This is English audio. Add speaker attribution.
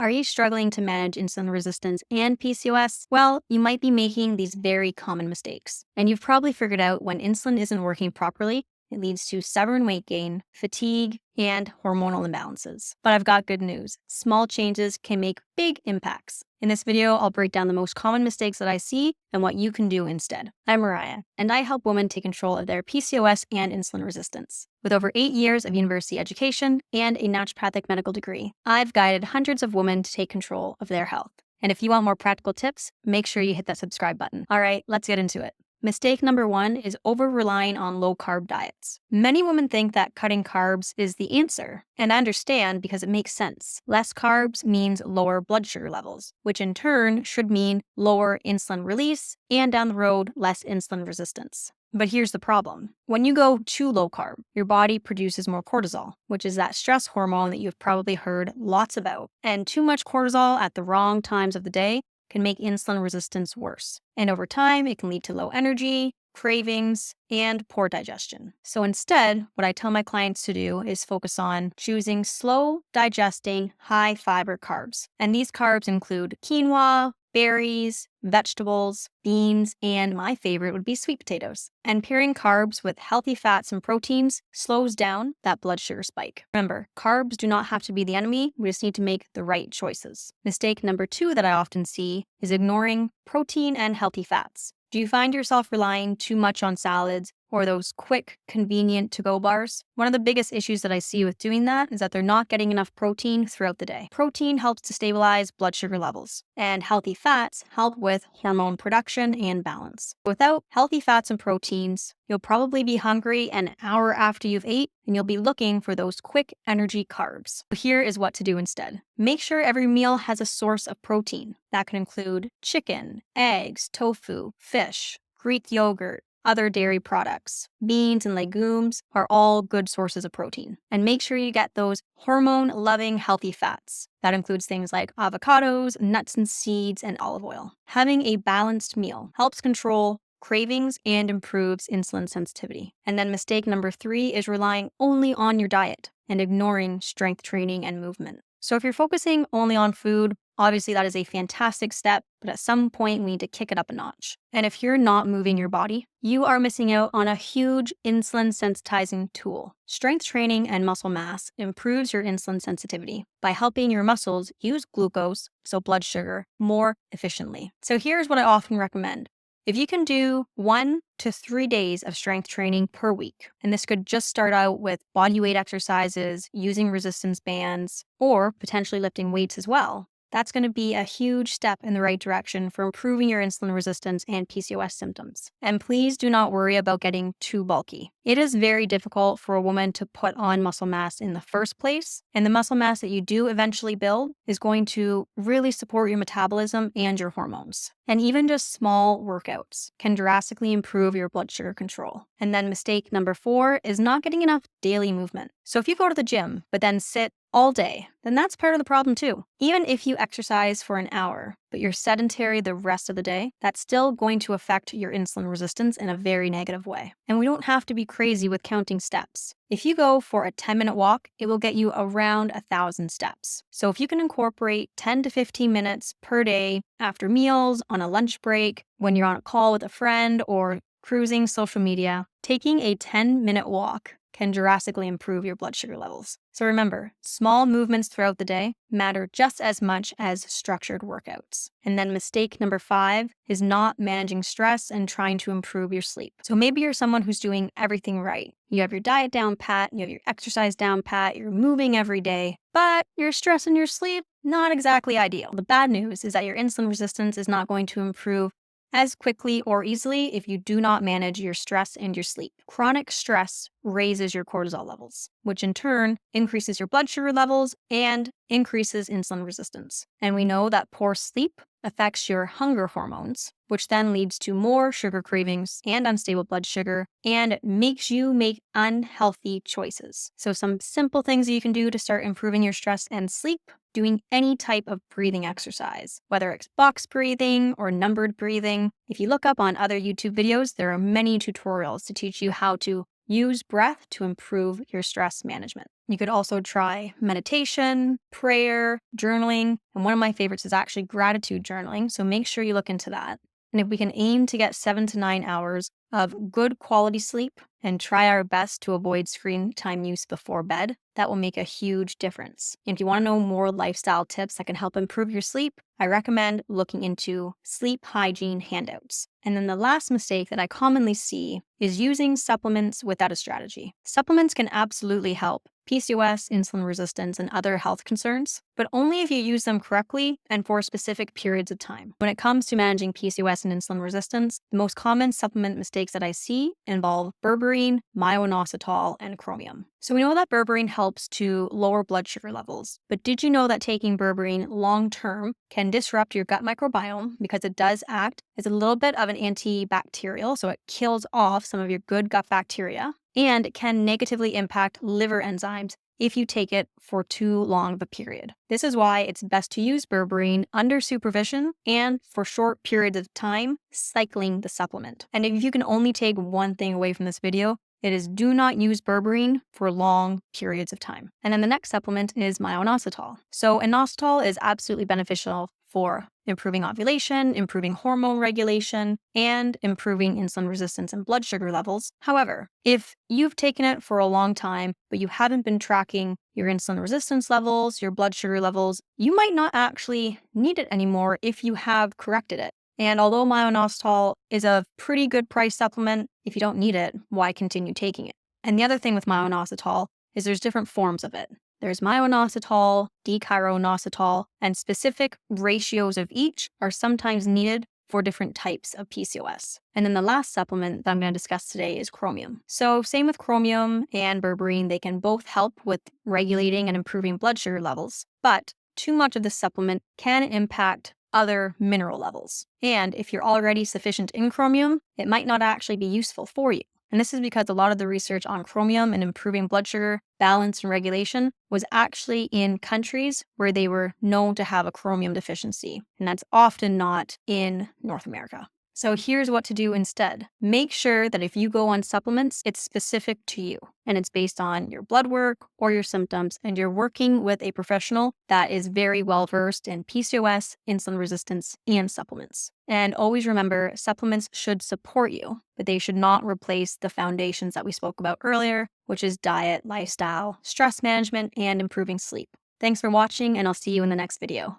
Speaker 1: Are you struggling to manage insulin resistance and PCOS? Well, you might be making these very common mistakes. And you've probably figured out when insulin isn't working properly, it leads to stubborn weight gain, fatigue, and hormonal imbalances. But I've got good news. Small changes can make big impacts. In this video, I'll break down the most common mistakes that I see and what you can do instead. I'm Mariah, and I help women take control of their PCOS and insulin resistance. With over 8 years of university education and a naturopathic medical degree, I've guided hundreds of women to take control of their health. And if you want more practical tips, make sure you hit that subscribe button. All right, let's get into it. Mistake number 1 is over-relying on low-carb diets. Many women think that cutting carbs is the answer, and I understand because it makes sense. Less carbs means lower blood sugar levels, which in turn should mean lower insulin release and down the road, less insulin resistance. But here's the problem. When you go too low carb, your body produces more cortisol, which is that stress hormone that you've probably heard lots about. And too much cortisol at the wrong times of the day can make insulin resistance worse. And over time, it can lead to low energy, cravings, and poor digestion. So instead, what I tell my clients to do is focus on choosing slow digesting, high fiber carbs. And these carbs include quinoa, berries, vegetables, beans, and my favorite would be sweet potatoes. And pairing carbs with healthy fats and proteins slows down that blood sugar spike. Remember, carbs do not have to be the enemy. We just need to make the right choices. Mistake number 2 that I often see is ignoring protein and healthy fats. Do you find yourself relying too much on salads or those quick, convenient to-go bars? One of the biggest issues that I see with doing that is that they're not getting enough protein throughout the day. Protein helps to stabilize blood sugar levels, and healthy fats help with hormone production and balance. Without healthy fats and proteins, you'll probably be hungry an hour after you've ate, and you'll be looking for those quick energy carbs. Here is what to do instead. Make sure every meal has a source of protein. That can include chicken, eggs, tofu, fish, Greek yogurt, other dairy products. Beans and legumes are all good sources of protein. And make sure you get those hormone-loving healthy fats. That includes things like avocados, nuts and seeds, and olive oil. Having a balanced meal helps control cravings and improves insulin sensitivity. And then mistake number 3 is relying only on your diet and ignoring strength training and movement. So if you're focusing only on food, obviously that is a fantastic step, but at some point we need to kick it up a notch. And if you're not moving your body, you are missing out on a huge insulin sensitizing tool. Strength training and muscle mass improves your insulin sensitivity by helping your muscles use glucose, so blood sugar, more efficiently. So here's what I often recommend. If you can do 1 to 3 days of strength training per week, and this could just start out with body weight exercises, using resistance bands, or potentially lifting weights as well, that's going to be a huge step in the right direction for improving your insulin resistance and PCOS symptoms. And please do not worry about getting too bulky. It is very difficult for a woman to put on muscle mass in the first place, and the muscle mass that you do eventually build is going to really support your metabolism and your hormones. And even just small workouts can drastically improve your blood sugar control. And then mistake number 4 is not getting enough daily movement. So if you go to the gym, but then sit all day, then that's part of the problem too. Even if you exercise for an hour, but you're sedentary the rest of the day, that's still going to affect your insulin resistance in a very negative way. And we don't have to be crazy with counting steps. If you go for a 10-minute walk, it will get you around 1,000 steps. So if you can incorporate 10 to 15 minutes per day after meals, on a lunch break, when you're on a call with a friend, or cruising social media, taking a 10-minute walk can drastically improve your blood sugar levels. So remember, small movements throughout the day matter just as much as structured workouts. And then mistake number 5 is not managing stress and trying to improve your sleep. So maybe you're someone who's doing everything right. You have your diet down pat, you have your exercise down pat, you're moving every day, but your stress and your sleep, not exactly ideal. The bad news is that your insulin resistance is not going to improve as quickly or easily if you do not manage your stress and your sleep. Chronic stress raises your cortisol levels, which in turn increases your blood sugar levels and increases insulin resistance. And we know that poor sleep affects your hunger hormones, which then leads to more sugar cravings and unstable blood sugar, and makes you make unhealthy choices. So some simple things that you can do to start improving your stress and sleep: doing any type of breathing exercise, whether it's box breathing or numbered breathing. If you look up on other YouTube videos, there are many tutorials to teach you how to use breath to improve your stress management. You could also try meditation, prayer, journaling, and one of my favorites is actually gratitude journaling, so make sure you look into that. And if we can aim to get 7 to 9 hours of good quality sleep and try our best to avoid screen time use before bed, that will make a huge difference. And if you want to know more lifestyle tips that can help improve your sleep, I recommend looking into sleep hygiene handouts. And then the last mistake that I commonly see is using supplements without a strategy. Supplements can absolutely help PCOS, insulin resistance, and other health concerns, but only if you use them correctly and for specific periods of time. When it comes to managing PCOS and insulin resistance, the most common supplement mistakes that I see involve berberine, myo-inositol, and chromium. So we know that berberine helps to lower blood sugar levels, but did you know that taking berberine long-term can disrupt your gut microbiome because it does act as a little bit of an antibacterial, so it kills off some of your good gut bacteria, and it can negatively impact liver enzymes if you take it for too long of a period. This is why it's best to use berberine under supervision and for short periods of time, cycling the supplement. And if you can only take one thing away from this video, it is do not use berberine for long periods of time. And then the next supplement is myo-inositol. So inositol is absolutely beneficial for improving ovulation, improving hormone regulation, and improving insulin resistance and blood sugar levels. However, if you've taken it for a long time, but you haven't been tracking your insulin resistance levels, your blood sugar levels, you might not actually need it anymore if you have corrected it. And although myo-inositol is a pretty good price supplement, if you don't need it, why continue taking it? And the other thing with myo-inositol is there's different forms of it. There's myo-inositol, D-chiroinositol, and specific ratios of each are sometimes needed for different types of PCOS. And then the last supplement that I'm going to discuss today is chromium. So same with chromium and berberine, they can both help with regulating and improving blood sugar levels, but too much of this supplement can impact other mineral levels. And if you're already sufficient in chromium, it might not actually be useful for you. And this is because a lot of the research on chromium and improving blood sugar balance and regulation was actually in countries where they were known to have a chromium deficiency. And that's often not in North America. So here's what to do instead. Make sure that if you go on supplements, it's specific to you and it's based on your blood work or your symptoms, and you're working with a professional that is very well versed in PCOS, insulin resistance, and supplements. And always remember, supplements should support you, but they should not replace the foundations that we spoke about earlier, which is diet, lifestyle, stress management, and improving sleep. Thanks for watching, and I'll see you in the next video.